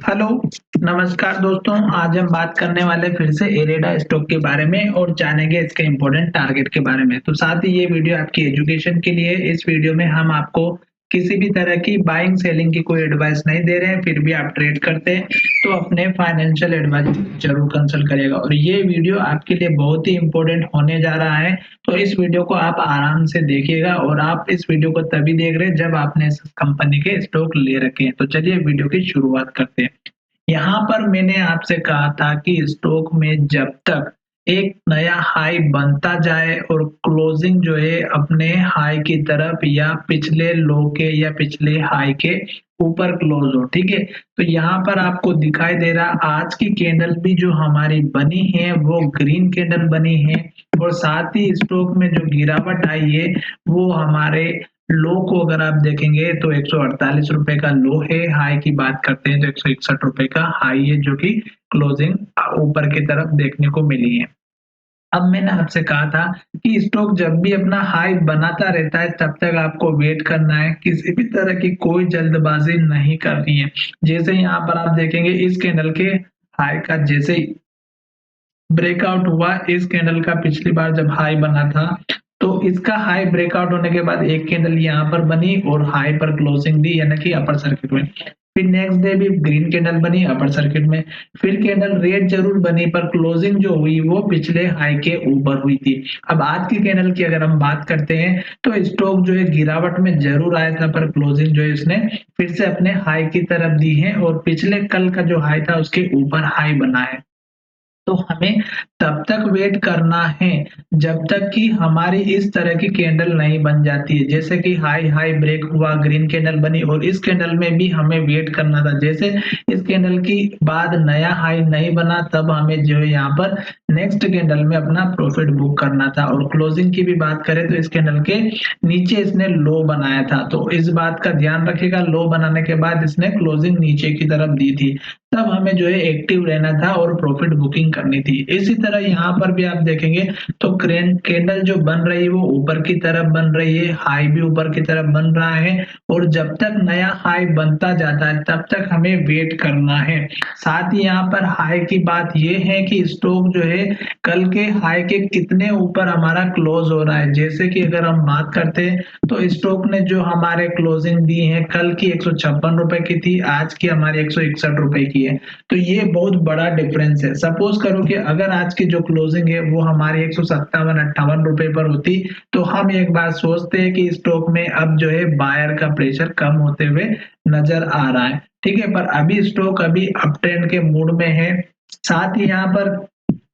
Hello, नमस्कार दोस्तों। आज हम बात करने वाले फिर से इरेडा स्टॉक के बारे में और जानेंगे इसके इम्पोर्टेंट टारगेट के बारे में। तो साथ ही ये वीडियो आपकी एजुकेशन के लिए है। इस वीडियो में हम आपको किसी भी तरह की बाइंग सेलिंग की कोई एडवाइस नहीं दे रहे हैं, फिर भी आप ट्रेड करते हैं तो अपने फाइनेंशियल एडवाइजर जरूर कंसल्ट करिएगा। और ये वीडियो आपके लिए बहुत ही इम्पोर्टेंट होने जा रहा है, तो इस वीडियो को आप आराम से देखिएगा। और आप इस वीडियो को तभी देख रहे हैं जब आपने इस कंपनी के स्टॉक ले रखे हैं। तो चलिए वीडियो की शुरुआत करते हैं। यहाँ पर मैंने आपसे कहा था कि स्टॉक में जब तक एक नया हाई बनता जाए और क्लोजिंग जो है अपने हाई की तरफ या पिछले लो के या पिछले हाई के ऊपर क्लोज हो, ठीक है। तो यहाँ पर आपको दिखाई दे रहा आज की कैंडल भी जो हमारी बनी है वो ग्रीन कैंडल बनी है। और साथ ही स्टॉक में जो गिरावट आई है वो हमारे लो को अगर आप देखेंगे तो 148 रुपए का लो है। हाई की बात करते हैं तो 161 रुपए का हाई है, जो कि क्लोजिंग ऊपर की तरफ देखने को मिली है। अब मैंने आपसे कहा था कि स्टॉक जब भी अपना हाई बनाता रहता है तब तक आपको वेट करना है, किसी भी तरह की कोई जल्दबाजी नहीं करनी है। जैसे यहाँ पर आप देखेंगे इस कैंडल के हाई का जैसे ही ब्रेकआउट हुआ, इस कैंडल का पिछली बार जब हाई बना था तो इसका हाई ब्रेकआउट होने के बाद एक कैंडल यहाँ पर बनी और हाई पर क्लोजिंग दी, यानी कि अपर सर्किट में। फिर नेक्स्ट डे भी ग्रीन कैंडल बनी अपर सर्किट में। फिर कैंडल रेड जरूर बनी पर क्लोजिंग जो हुई वो पिछले हाई के ऊपर हुई थी। अब आज की कैंडल की अगर हम बात करते हैं तो स्टॉक जो है गिरावट में जरूर आया था, पर क्लोजिंग जो है इसने फिर से अपने हाई की तरफ दी है और पिछले कल का जो हाई था उसके ऊपर हाई बना है। तो हमें तब तक वेट करना है जब तक कि हमारी इस तरह की कैंडल नहीं बन जाती है। जैसे कि हाई हाई ब्रेक हुआ, ग्रीन कैंडल बनी और इस कैंडल में भी हमें वेट करना था। जैसे इस कैंडल की बाद नया हाई नहीं बना तब हमें जो है यहाँ पर नेक्स्ट कैंडल में अपना प्रॉफिट बुक करना था। और क्लोजिंग की भी बात करें तो इस कैंडल के नीचे इसने लो बनाया था, तो इस बात का ध्यान रखिएगा। लो बनाने के बाद इसने क्लोजिंग नीचे की तरफ दी थी, तब हमें जो है एक्टिव रहना था और प्रॉफिट बुकिंग करनी थी। इसी तरह यहाँ पर भी आप देखेंगे तो कैंडल जो बन रही है वो ऊपर की तरफ बन रही है, हाई भी ऊपर की तरफ बन रहा है। और जब तक नया हाई बनता जाता है तब तक हमें वेट करना है। साथ ही यहाँ पर हाई की बात ये है कि स्टॉक जो है कल के हाई के कितने ऊपर हमारा क्लोज हो रहा है। जैसे कि अगर हम बात करते हैं तो स्टॉक ने जो हमारे क्लोजिंग दी है कल की 156 रुपए की थी, आज की हमारी 161 रुपए की है। तो ये बहुत बड़ा डिफरेंस है। सपोज करो कि अगर आज की जो क्लोजिंग है वो हमारी 157-58 रुपए पर होती तो हम एक बार सोचते हैं कि स्टॉक में अब जो है बायर का प्रेशर कम होते हुए नजर आ रहा है, ठीक है। पर अभी स्टॉक अभी अप ट्रेंड के मूड में है। साथ ही यहाँ पर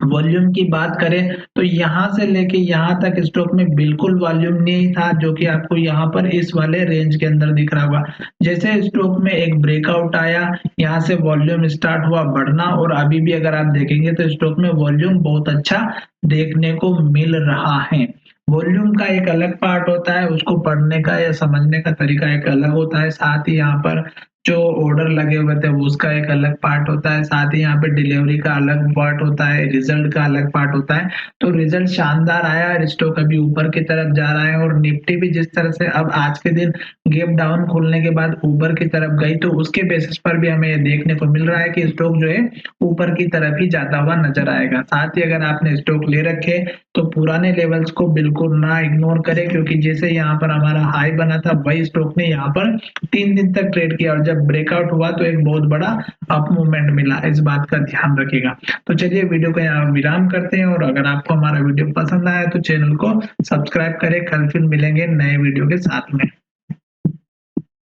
वॉल्यूम की बात करें तो यहाँ से लेके यहाँ तक स्टॉक में बिल्कुल वॉल्यूम नहीं था, जो कि आपको यहाँ पर इस वाले रेंज के अंदर दिख रहा होगा। जैसे स्टॉक में एक ब्रेकआउट आया, यहाँ से वॉल्यूम स्टार्ट हुआ बढ़ना और अभी भी अगर आप देखेंगे तो स्टॉक में वॉल्यूम बहुत अच्छा देखने को मिल रहा है। वॉल्यूम का एक अलग पार्ट होता है, उसको पढ़ने का या समझने का तरीका एक अलग होता है। साथ ही यहाँ पर जो ऑर्डर लगे हुए थे वो उसका एक अलग पार्ट होता है। साथ ही यहाँ पे डिलीवरी का अलग पार्ट होता है, रिजल्ट का अलग पार्ट होता है। तो रिजल्ट शानदार आया और स्टॉक अभी ऊपर की तरफ जा रहा है। और निफ्टी भी जिस तरह से अब आज के दिन गैप डाउन खोलने के बाद ऊपर की तरफ गई, तो उसके बेसिस पर भी हमें ये देखने को मिल रहा है कि स्टॉक जो है ऊपर की तरफ ही जाता हुआ नजर आएगा। साथ ही अगर आपने स्टॉक ले रखे तो पुराने लेवल्स को बिल्कुल ना इग्नोर करें, क्योंकि जैसे यहाँ पर हमारा हाई बना था वही स्टॉक ने यहाँ पर 3 दिन तक ट्रेड किया और जब ब्रेकआउट हुआ तो एक बहुत बड़ा अप मूवमेंट मिला। इस बात का ध्यान रखिएगा। तो चलिए वीडियो को यहाँ विराम करते हैं, और अगर आपको हमारा वीडियो पसंद आया तो चैनल को सब्सक्राइब करें। कल फिर मिलेंगे नए वीडियो के साथ में।